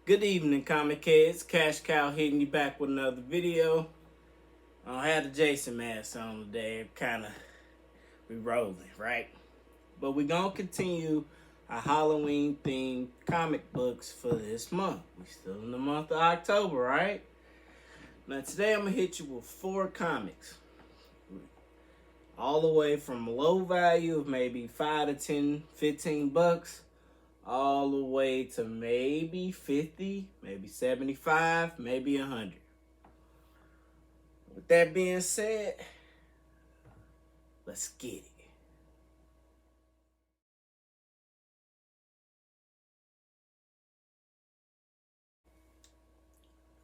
Good evening, Comic Kids. Cash Cow hitting you back with another video. I don't have the Jason mask on today. We rolling, right? But we gonna continue our Halloween themed comic books for this month. We still in the month of October, right? Now today I'm gonna hit you with 4 comics. All the way from low value of maybe 5 to 10, 15 bucks, all the way to maybe 50, maybe 75, maybe 100. With that being said, let's get it.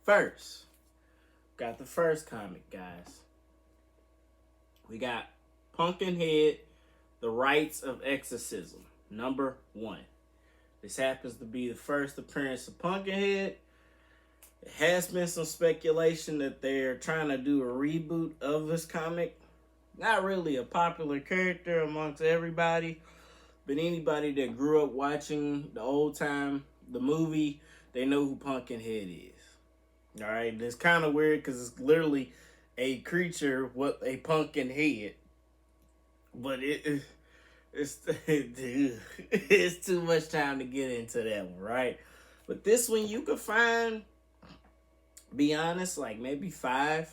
First, got the first comic, guys. We got Pumpkinhead, The Rites of Exorcism, number 1. This happens to be the first appearance of Pumpkinhead. There has been some speculation that they're trying to do a reboot of this comic. Not really a popular character amongst everybody, but anybody that grew up watching the movie, they know who Pumpkinhead is. Alright, it's kind of weird because it's literally a creature with a pumpkin head. But it's it's too much time to get into that one, right? But this one you could find, be honest, like maybe $5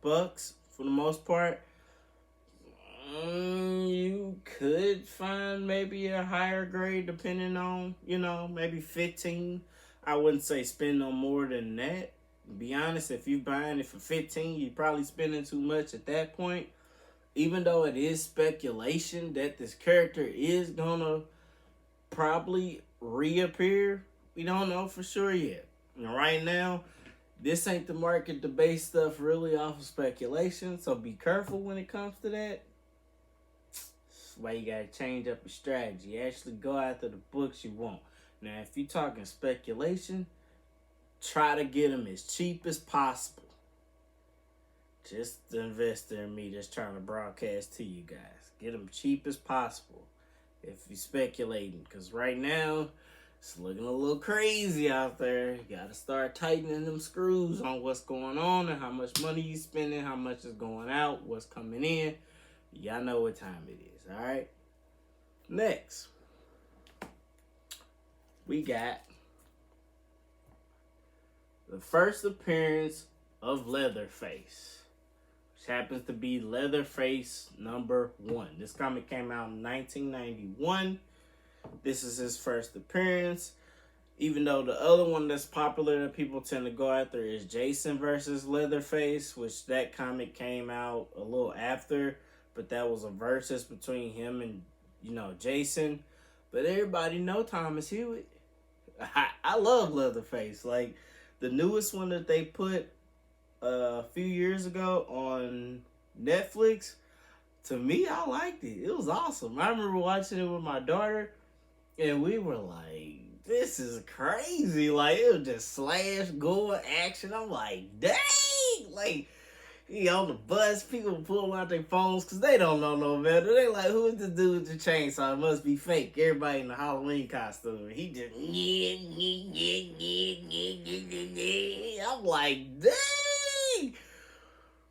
for the most part. You could find maybe a higher grade depending on, maybe 15. I wouldn't say spend no more than that. Be honest, if you're buying it for 15, you're probably spending too much at that point. Even though it is speculation that this character is gonna probably reappear, we don't know for sure yet. And right now, this ain't the market to base stuff really off of speculation, so be careful when it comes to that. That's why you gotta change up your strategy. Actually go after the books you want. Now, if you're talking speculation, try to get them as cheap as possible. Just the investor in me just trying to broadcast to you guys. Get them cheap as possible if you're speculating. Because right now, it's looking a little crazy out there. You got to start tightening them screws on what's going on and how much money you spending, how much is going out, what's coming in. Y'all know what time it is, all right? Next, we got the first appearance of Leatherface, which happens to be Leatherface number 1. This comic came out in 1991. This is his first appearance. Even though the other one that's popular that people tend to go after is Jason versus Leatherface, which that comic came out a little after, but that was a versus between him and, Jason. But everybody know Thomas Hewitt. I love Leatherface. Like, the newest one that they put a few years ago on Netflix, to me, I liked it. It was awesome. I remember watching it with my daughter, and we were like, this is crazy. Like, it was just slash, gore, action. I'm like, dang! Like, he on the bus, people pull out their phones because they don't know no better. They like, who is the dude with the chainsaw? It must be fake. Everybody in the Halloween costume. He just, I'm like, dang!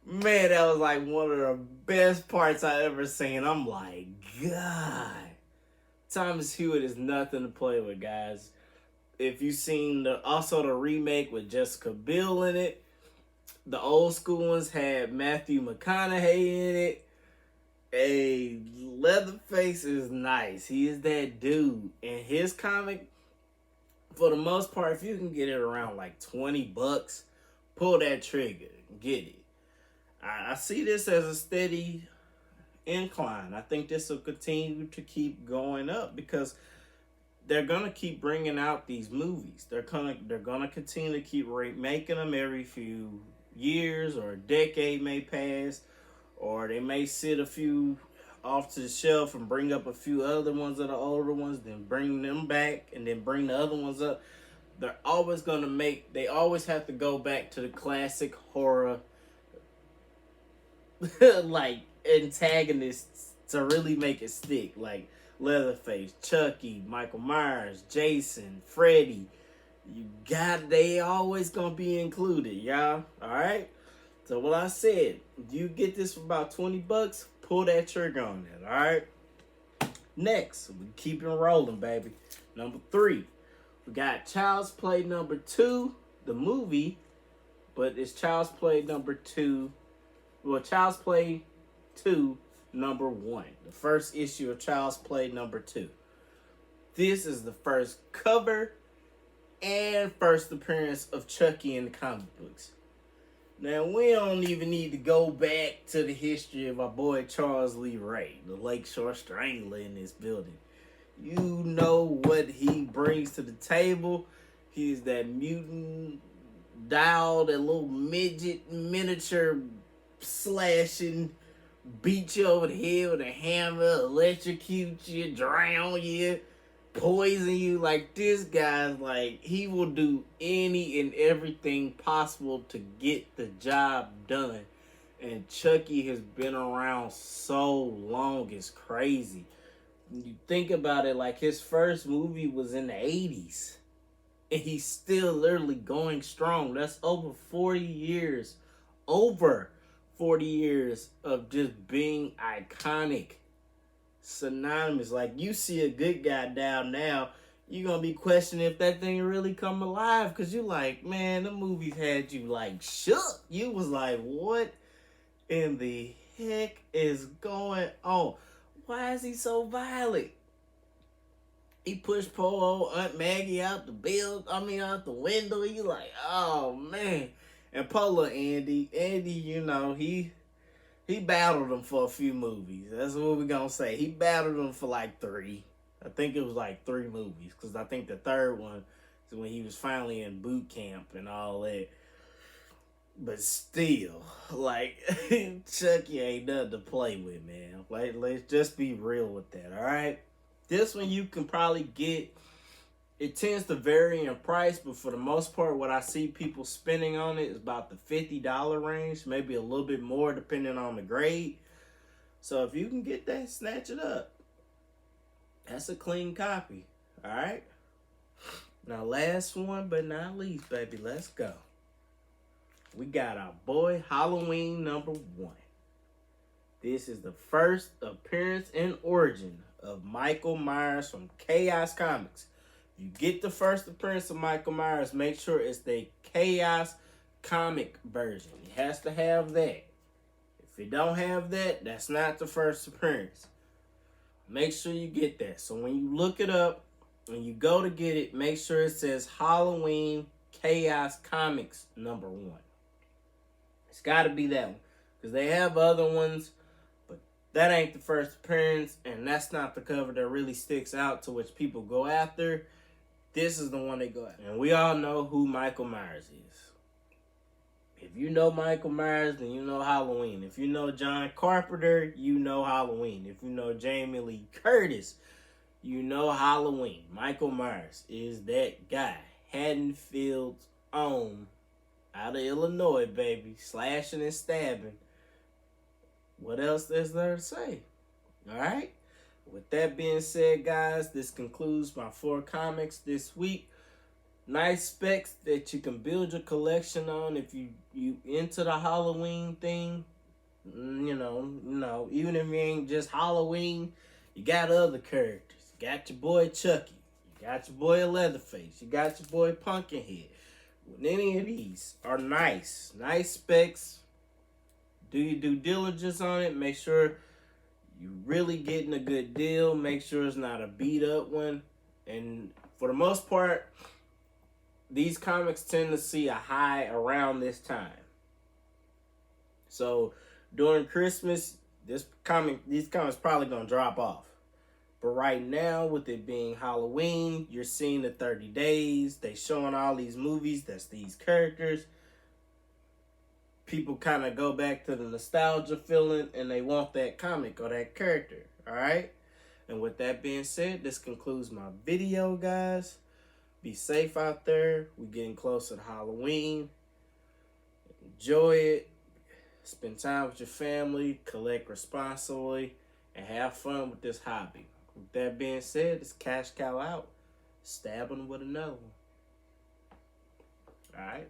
Man, that was like one of the best parts I ever seen. I'm like, God. Thomas Hewitt is nothing to play with, guys. If you've seen the remake with Jessica Biel in it, the old school ones had Matthew McConaughey in it. Hey, Leatherface is nice. He is that dude. And his comic, for the most part, if you can get it around like $20, pull that trigger. Get it. I see this as a steady incline. I think this will continue to keep going up because they're gonna keep bringing out these movies. They're gonna continue to keep making them every few years, or a decade may pass, or they may sit a few off to the shelf and bring up a few other ones that are older ones, then bring them back and then bring the other ones up. They're always they always have to go back to the classic horror like antagonists to really make it stick. Like Leatherface, Chucky, Michael Myers, Jason, Freddy, They always gonna be included, y'all. Alright? So what I said, you get this for about $20, pull that trigger on that, alright? Next, we keep it rolling, baby. Number 3, we got Child's Play number 2, the movie, but it's Child's Play number 2. Well, Child's Play 2, number 1. The first issue of Child's Play number 2. This is the first cover and first appearance of Chucky in the comic books. Now, we don't even need to go back to the history of our boy Charles Lee Ray, the Lakeshore Strangler in this building. You know what he brings to the table. He's that mutant doll, that little midget miniature slashing, beat you over the head with a hammer, electrocute you, drown you, poison you. Like, this guy's like, he will do any and everything possible to get the job done. And Chucky has been around so long, it's crazy. When you think about it, like, his first movie was in the 80s. And he's still literally going strong. That's over 40 years. Over 40 years of just being iconic. Synonymous. Like, you see a good guy down now, you're gonna be questioning if that thing really come alive, because you like, man, the movies had you like shook. You was like, what in the heck is going on? Why is he so violent? He pushed poor old Aunt Maggie out the window. You like, oh man. And Polo Andy, you know, he battled him for a few movies. That's what we're gonna say. He battled him for like 3. I think it was like 3 movies, because I think the third one is when he was finally in boot camp and all that. But still, like, Chucky ain't nothing to play with, man. Like, let's just be real with that, all right? This one you can probably get. It tends to vary in price, but for the most part, what I see people spending on it is about the $50 range, maybe a little bit more depending on the grade. So if you can get that, snatch it up. That's a clean copy, all right? Now, last one but not least, baby, let's go. We got our boy Halloween number 1. This is the first appearance and origin of Michael Myers from Chaos Comics. You get the first appearance of Michael Myers, make sure it's the Chaos comic version. It has to have that. If it don't have that, that's not the first appearance. Make sure you get that. So when you look it up, when you go to get it, make sure it says Halloween Chaos Comics number 1. It's got to be that one, because they have other ones, but that ain't the first appearance, and that's not the cover that really sticks out to which people go after. This is the one they go after. And we all know who Michael Myers is. If you know Michael Myers, then you know Halloween. If you know John Carpenter, you know Halloween. If you know Jamie Lee Curtis, you know Halloween. Michael Myers is that guy. Haddonfield's own, out of Illinois, baby. Slashing and stabbing. What else is there to say? Alright? With that being said, guys, this concludes my 4 comics this week. Nice specs that you can build your collection on if you into the Halloween thing. You know, even if you ain't just Halloween, you got other characters. You got your boy Chucky. You got your boy Leatherface. You got your boy Pumpkinhead. Any of these are nice. Nice specs. Do your due diligence on it. Make sure you're really getting a good deal. Make sure it's not a beat up one. And for the most part, these comics tend to see a high around this time. So during Christmas, these comics probably gonna drop off. But right now, with it being Halloween, you're seeing the 30 days. They showing all these movies. That's these characters. People kind of go back to the nostalgia feeling, and they want that comic or that character. All right? And with that being said, this concludes my video, guys. Be safe out there. We're getting closer to Halloween. Enjoy it. Spend time with your family. Collect responsibly. And have fun with this hobby. With that being said, it's Cash Cow out. Stabbing with another one. All right.